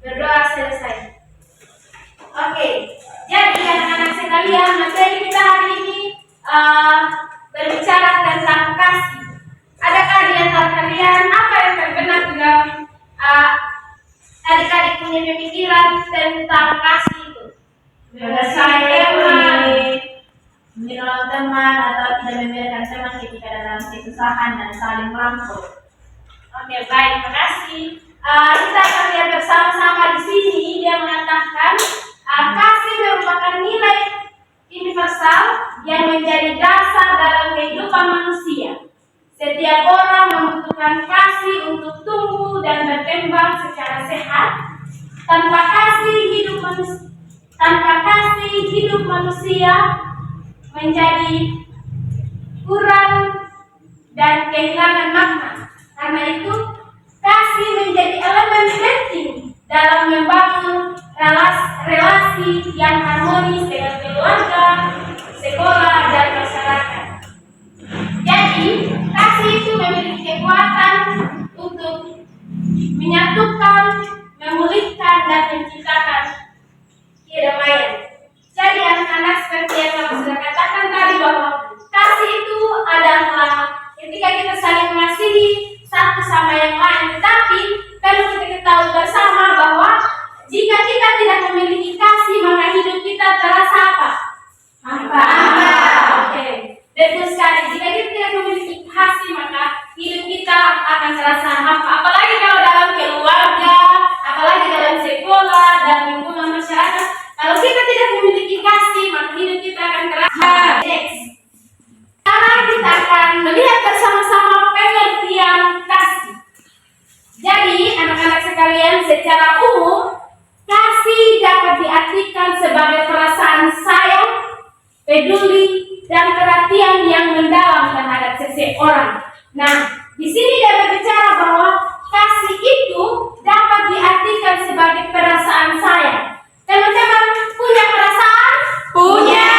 Berdoa selesai. Oke, jadi anak-anak sekalian, materi kita hari ini berbicara tentang kasih. Adakah di antara kalian apa yang terbenak di dalam adik-adik punya pemikiran tentang kasih itu? Saya menolong teman atau tidak membiarkan teman ketika dalam kesusahan dan saling merangkul. Oke, baik, terima kasih. Kita akan lihat bersama-sama di sini. Dia mengatakan kasih merupakan nilai universal yang menjadi dasar dalam kehidupan manusia. Setiap orang membutuhkan kasih untuk tumbuh dan berkembang secara sehat. Tanpa kasih hidup manusia menjadi kurang dan kehilangan makna. Karena itu, kasih menjadi elemen penting dalam membangun relasi yang harmonis dengan keluarga, sekolah, dan masyarakat. Jadi, kasih itu memiliki kekuatan untuk menyatukan, memulihkan, dan menciptakan kedamaian. Jadi anak-anak, seperti yang kami sudah katakan tadi, bahwa kasih itu adalah ketika kita saling mengasihi satu sama yang lain. Tetapi perlu kita ketahui bersama bahwa jika kita tidak memiliki kasih, maka hidup kita terasa apa? Hampa. Oke, betul sekali. Jika kita tidak memiliki kasih, maka hidup kita akan terasa hampa. Apalagi kalau dalam keluarga, apalagi dalam sekolah dan lingkungan masyarakat. Kalau kita tidak memiliki kasih, maka hidup kita akan terasa. Next. Sekarang kita akan melihat bersama-sama pengertian kasih. Jadi, anak-anak sekalian, secara umum, kasih dapat diartikan sebagai perasaan sayang, peduli, dan perhatian yang mendalam terhadap seseorang. Nah, di sini dia berbicara bahwa kasih itu dapat diartikan sebagai perasaan sayang. Teman-teman punya perasaan? Punya.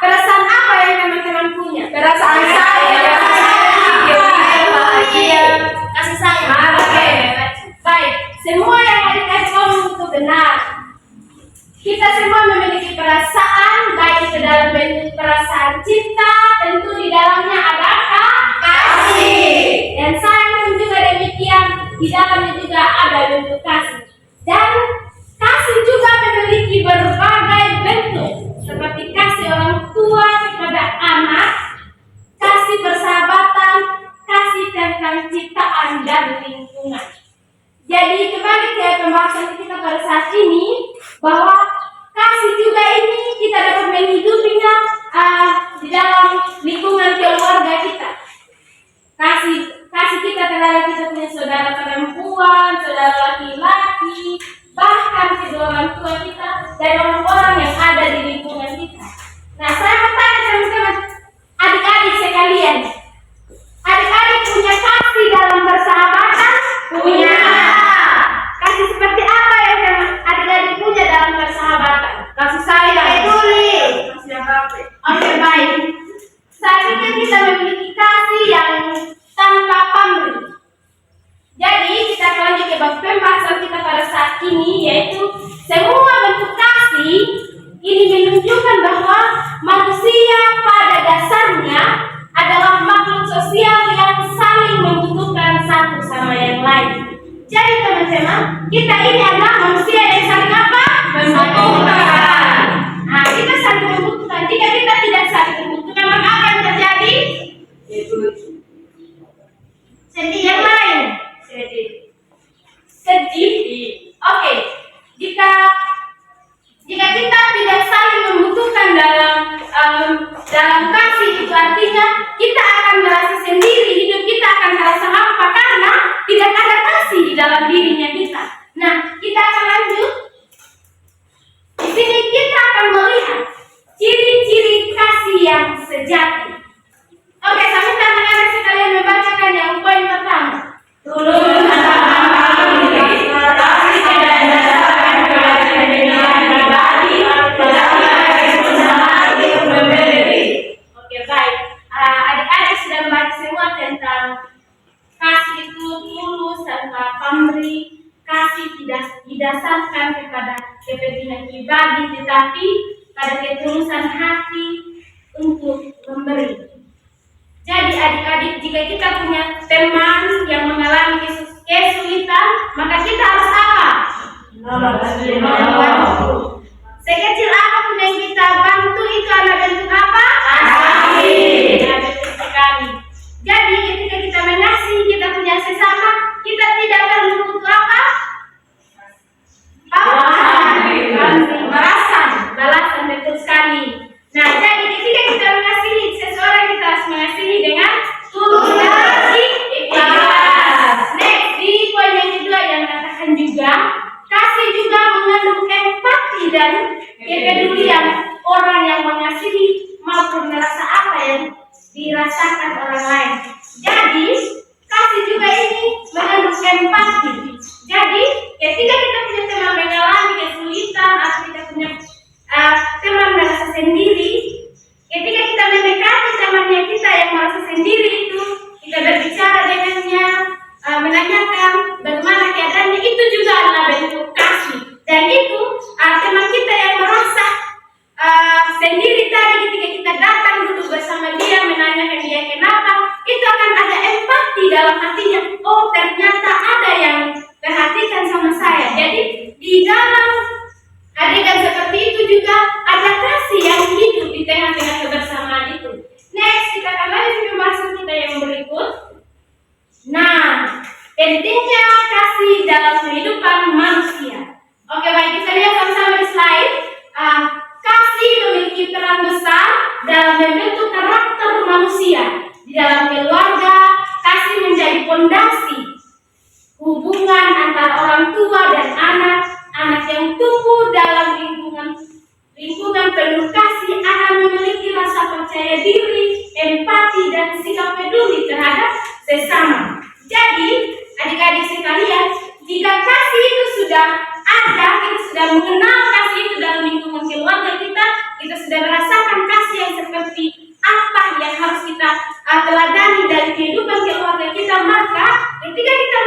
Perasaan apa yang teman-teman punya? Perasaan sayang, bahagia, kasih sayang. Oke, baik. Semua yang adik-adik ngomong itu benar. Kita semua memiliki perasaan, baik ke dalam bentuk perasaan cinta, tentu di dalamnya ada kasih. Dan sayang pun juga demikian, di dalamnya juga ada bentuk kasih. Dan kasih juga memiliki berbagai bentuk, seperti kasih orang tua kepada anak, kasih persahabatan, kasih tentang ciptaan dan lingkungan. Jadi kembali ke pembahasan kita pada saat ini, bahwa kasih juga ini kita dapat menghidupinya di dalam lingkungan keluarga kita. Kasih kita terhadap kita punya saudara perempuan, saudara laki-laki, bahkan kedua orang tua kita dan orang-orang yang ada di lingkungan kita. Nah, saya mau tanya teman-teman, adik-adik sekalian, adik-adik punya kasih dalam persahabatan? Punya. Kasih seperti apa yang adik-adik punya dalam persahabatan? Kasih sayang, peduli, kasih apa? Oke, baik. Saat ini kita memiliki kasih yang tanpa pamrih. Jadi kita lanjut ke pembahasan kita pada saat ini, yaitu semua bentuk kasih ini menunjukkan bahwa manusia pada dasarnya adalah makhluk sosial yang saling membutuhkan satu sama yang lain. Jadi teman-teman, kita ini adalah manusia yang saling apa? Membutuhkan. Nah, kita saling membutuhkan. Jika kita tidak saling membutuhkan, maka apa yang terjadi? Sedih yang lain. Sedih. Oke. Jika kita tidak saling membutuhkan dalam kasih, itu artinya kita akan merasa sendiri, hidup kita akan merasa hampa karena tidak ada kasih di dalam dirinya kita. Nah, kita akan lanjut. Di sini kita akan melihat ciri-ciri kasih yang sejati. Oke, sampai anak-anak sekalian membacakan yang poin pertama. Tulus tentang kasih itu tulus tanpa pamrih, didasarkan kepada kepentingan pribadi, tetapi pada ketulusan hati untuk memberi. Jadi adik-adik, jika kita punya teman yang mengalami kesulitan, maka kita harus apa? Membantu. Sekecil apapun yang kita bantu itu adalah bentuk apa? Kasih. Nah, betul sekali. Jadi ketika kita mengasihi kita punya sesama, kita tidak perlu untuk apa? Balasan, betul sekali. Nah, jadi ketika kita mengasihi seseorang, kita harus mengasihi dengan tulus dan ikhlas. Next, di poin yang kedua yang mengatakan juga, kasih juga mengandung empati dan kepedulian orang yang mengasihi maupun merasa apa yang dirasakan orang lain. Jadi, kasih juga ini mengandung empati. Jadi, ketika kita punya teman mengalami kesulitan atau kita punya teman merasa sendiri, ketika kita mendekati temannya kita yang merasa sendiri itu, kita berbicara dengannya, menanyakan bagaimana keadaannya, itu juga adalah bentuk kasih. Dan itu teman kita yang merasa sendiri tadi, ketika kita datang duduk bersama dia, menanyakan dia kenapa, itu akan ada empati dalam hatinya. Oh, ternyata ada yang perhatikan sama saya. Jadi di dalam adegan seperti itu juga ada kasih yang hidup di tengah-tengah kebersamaan itu. Next, kita kembali ke pembahasan kita yang berikut. Nah, pentingnya kasih dalam kehidupan manusia. Oke, baik, kita lihat sama-sama di slide. Kasih memiliki peran besar dalam membentuk karakter manusia. Di dalam keluarga, kasih menjadi fondasi hubungan antara orang tua dan anak. Anak yang tumbuh dalam lingkungan penuh kasih akan memiliki rasa percaya diri, empati, dan sikap peduli terhadap sesama. Jadi, adik-adik sekalian, jika kasih itu sudah ada, kita sudah mengenal kasih itu dalam lingkungan keluarga kita, kita sudah merasakan kasih yang seperti apa yang harus kita teladani dari kehidupan keluarga kita, maka ketika kita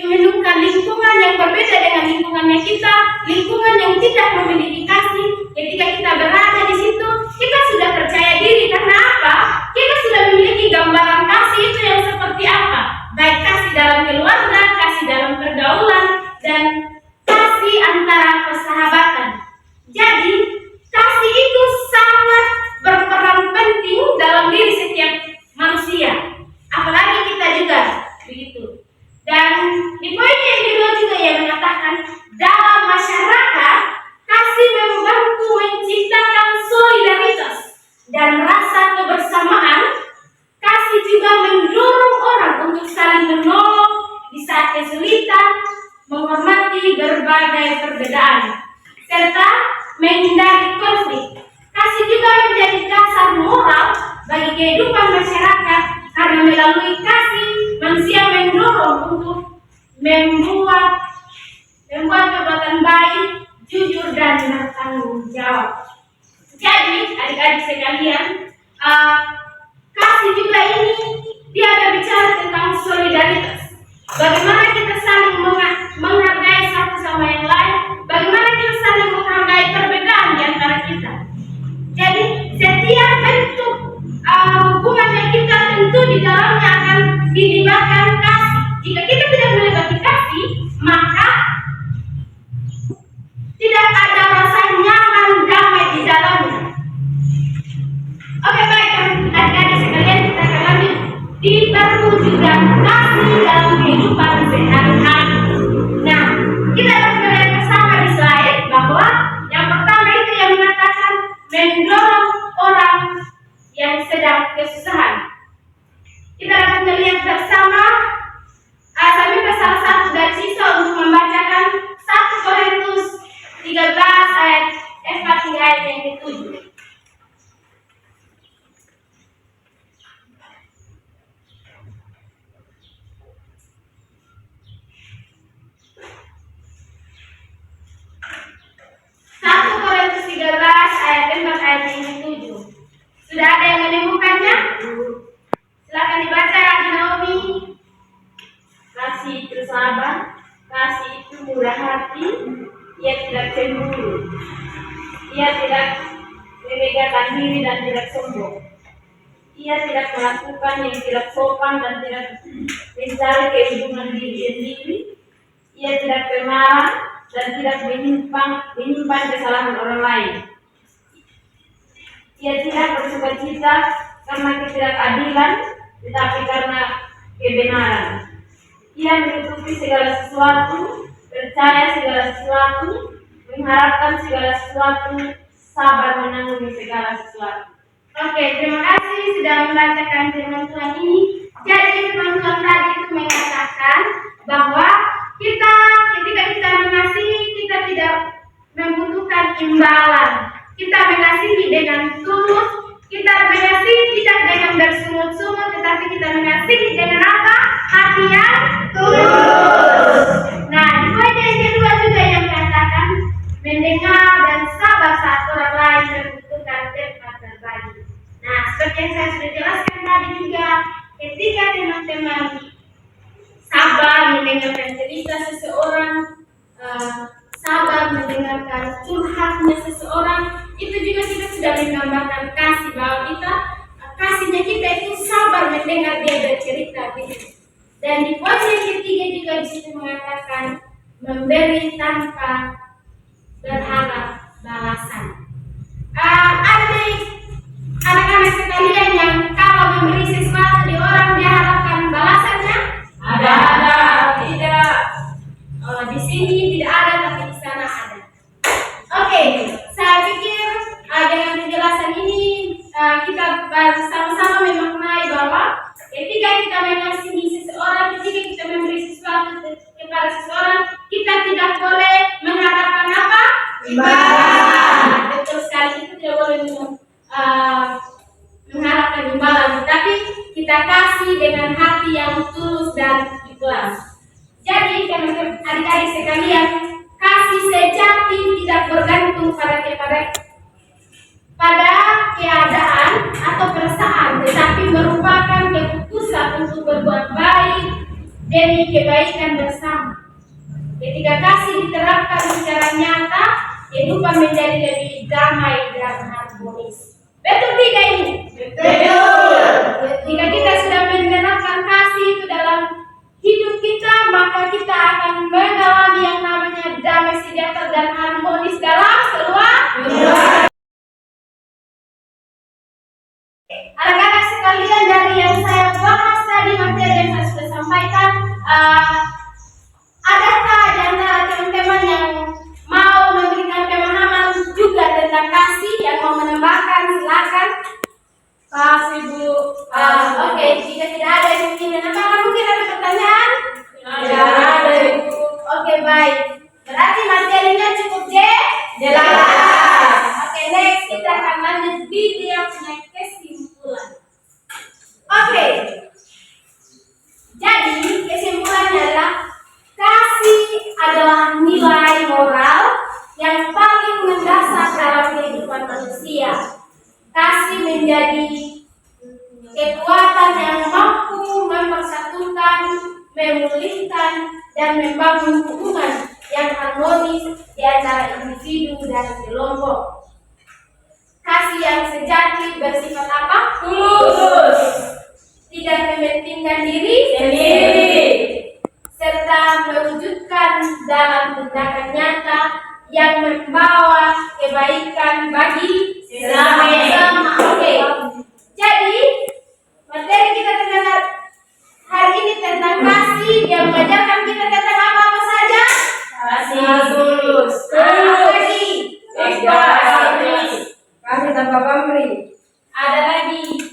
menemukan lingkungan yang berbeda dengan lingkungannya kita, lingkungan yang tidak memiliki kasih, ketika kita berada di situ, kita sudah percaya diri. Karena apa? Kita sudah memiliki gambaran kasih itu yang seperti apa, baik kasih dalam keluarga, kasih dalam pergaulan, dan kasih antara persahabatan. Jadi, kasih itu sangat berperan penting dalam diri setiap manusia, apalagi kita juga begitu. Dan di poin yang kedua juga yang mengatakan dalam masyarakat, kasih membantu menciptakan solidaritas dan rasa kebersamaan. Kasih juga mendorong orang untuk saling menolong di saat kesulitan, menghormati berbagai perbedaan, serta menghindari konflik. Kasih juga menjadi dasar moral bagi kehidupan masyarakat, karena melalui kasih manusia mendorong untuk membuat perbuatan baik, jujur, dan bertanggung jawab. Jadi, adik-adik sekalian, kasih juga ini dia ada bicara tentang solidaritas. Bagaimana kita saling menghargai satu sama yang lain, bagaimana kita saling menghargai perbedaan di antara kita. Jadi, setiap bentuk hubungan yang kita tentu di dalamnya akan dilibatkan kasih. Jika kita tidak melibatkan kasih, maka tidak ada rasa nyaman, damai di dalamnya. Oke, baik, adik-adik sekalian, kita akan lanjut. Diperlu juga kasih dalam kasih itu sabar, kasih itu murah hati, ia tidak cemburu, ia tidak menegakkan diri dan tidak sombong. Ia tidak melakukan yang tidak sopan dan tidak mencari keuntungan diri sendiri. Ia tidak pemarah dan tidak menyimpan kesalahan orang lain. Ia tidak bersukacita karena ketidakadilan, tetapi karena kebenaran. Ia menutupi segala sesuatu, percaya segala sesuatu, mengharapkan segala sesuatu, sabar menanggung segala sesuatu. Oke, terima kasih sudah membacakan firman Tuhan ini. Jadi firman Tuhan tadi itu mengatakan bahwa kita ketika kita mengasihi, kita tidak membutuhkan imbalan. Kita mengasihi dengan tulus, kita mengasihi tidak dengan bersungut-sungut, tetapi kita mengasihi dengan apa? Hati yang tulus. Nah, di poin yang kedua juga yang mengatakan mendengar dan sabar saat orang lain membutuhkan tempat berbagi. Nah, seperti yang saya sudah jelaskan tadi juga, ketika teman-teman sabar mendengarkan cerita seseorang, sabar mendengarkan curhatnya seseorang, itu juga kita sudah menggambarkan kasih, bahwa kita kasihnya kita itu sabar mendengar dia bercerita gitu. Dan di poin yang ketiga juga di situ mengatakan memberi tanpa berharap balasan. Ada anak-anak sekalian yang kalau memberi sesuatu di orang dia harapkan balasannya? Ada, tidak. Di sini tidak ada, tapi di sana ada. Oke, saya pikir dengan penjelasan ini kita sama-sama memaknai bahwa ketika kita mengasihi seseorang, ketika kita memberi sesuatu kepada seseorang, kita tidak boleh mengharapkan apa? Imbalan. Betul sekali, kita tidak boleh mengharapkan imbalan, tapi kita kasih dengan hati yang tulus dan ikhlas. Jadi teman-teman adik-adik sekalian, kasih sejati tidak bergantung pada keadaan atau perasaan, tetapi merupakan keputusan untuk berbuat baik demi kebaikan bersama. Ketika kasih diterapkan secara nyata, kehidupan menjadi lebih damai dan harmonis. Betul tidak ini? Betul. Jika kita sudah menerapkan kasih itu dalam hidup kita, maka kita akan mengalami yang namanya damai sejahtera dan harmonis dalam keluarga. Anak-anak sekalian, dari yang saya bahas tadi, materi yang saya sudah sampaikan, adakah di antara teman-teman yang mau memberikan pemahaman juga tentang kasih, yang mau menambahkan? Silakan. Kasih Bu. Oke, jika tidak ada yang ingin menambahkan, mungkin ada pertanyaan? Tidak ada Bu. Oke, baik. Berarti materinya cukup jelas. Oke, next kita akan lanjut di dia punya kesimpulan. Oke. Jadi kesimpulannya adalah kasih adalah nilai moral yang paling mendasar dalam kehidupan manusia. Kasih menjadi kekuatan yang mampu mempersatukan, memulihkan, dan membangun hubungan yang harmonis di antara individu dan kelompok. Kasih yang sejati bersifat apa? Tulus. Tidak mementingkan diri sendiri, serta mewujudkan dalam tindakan nyata yang membawa kebaikan bagi sesama. Oke. Jadi materi kita tentang hari ini tentang kasih, yang mengajarkan kita tentang apa saja? Kasih tulus. Lagi. Kasih tanpa pamrih. Ada lagi.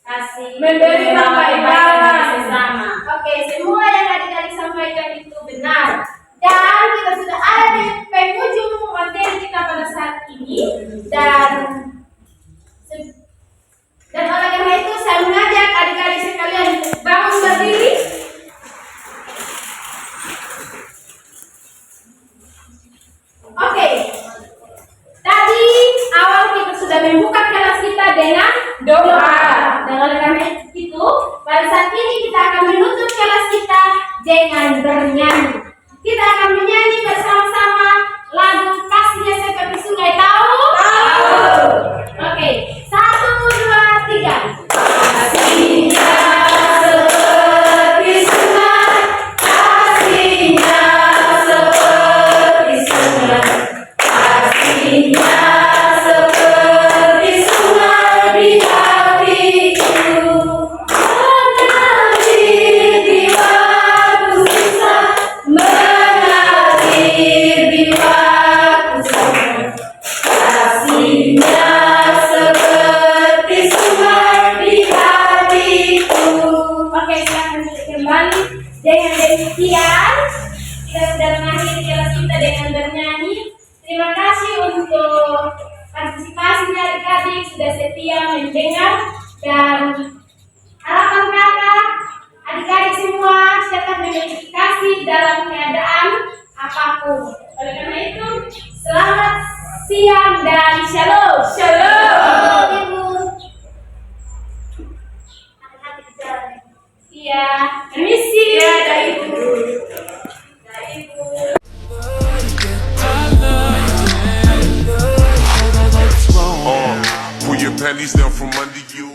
Kasih memberi tanpa imbalan sesama. Oke, semua yang adik-adik sampaikan itu benar. Dan kita sudah ada di penghujung materi kita pada saat ini, dan oleh karena itu saya mengajak adik-adik sekalian bangun berdiri. Oke. Tadi awal kita sudah membuka kelas kita dengan doa. Dan oleh karena itu pada saat ini kita akan menutup kelas kita dengan dengan bernyanyi. Kita akan menyanyi bersama-sama lagu Kasihnya Seperti Sungai. Tahu? Tahu. Oke, 1, 2, 3. Kasihnya seperti sungai, kasihnya seperti sungai, kasihnya seperti sungai di hatiku. Mengalir di waktu susah, mengalir di waktu senang. Kasihnya seperti sungai di hatiku. Oke, silakan duduk kembali. Dengan demikian, kita sudah mengakhiri kelas kita dengan bernyanyi. Terima kasih untuk partisipasinya adik-adik, sudah setia mendengar, dan harapan kakak adik-adik semua tetap memiliki kasih dalam keadaan apapun. Oleh karena itu, selamat siang dan shalom. Shalom. Ibu. Hati-hati di jalan. Iya, permisi. Iya, dari Ibu. Dari Ibu. Pull your panties down from under you.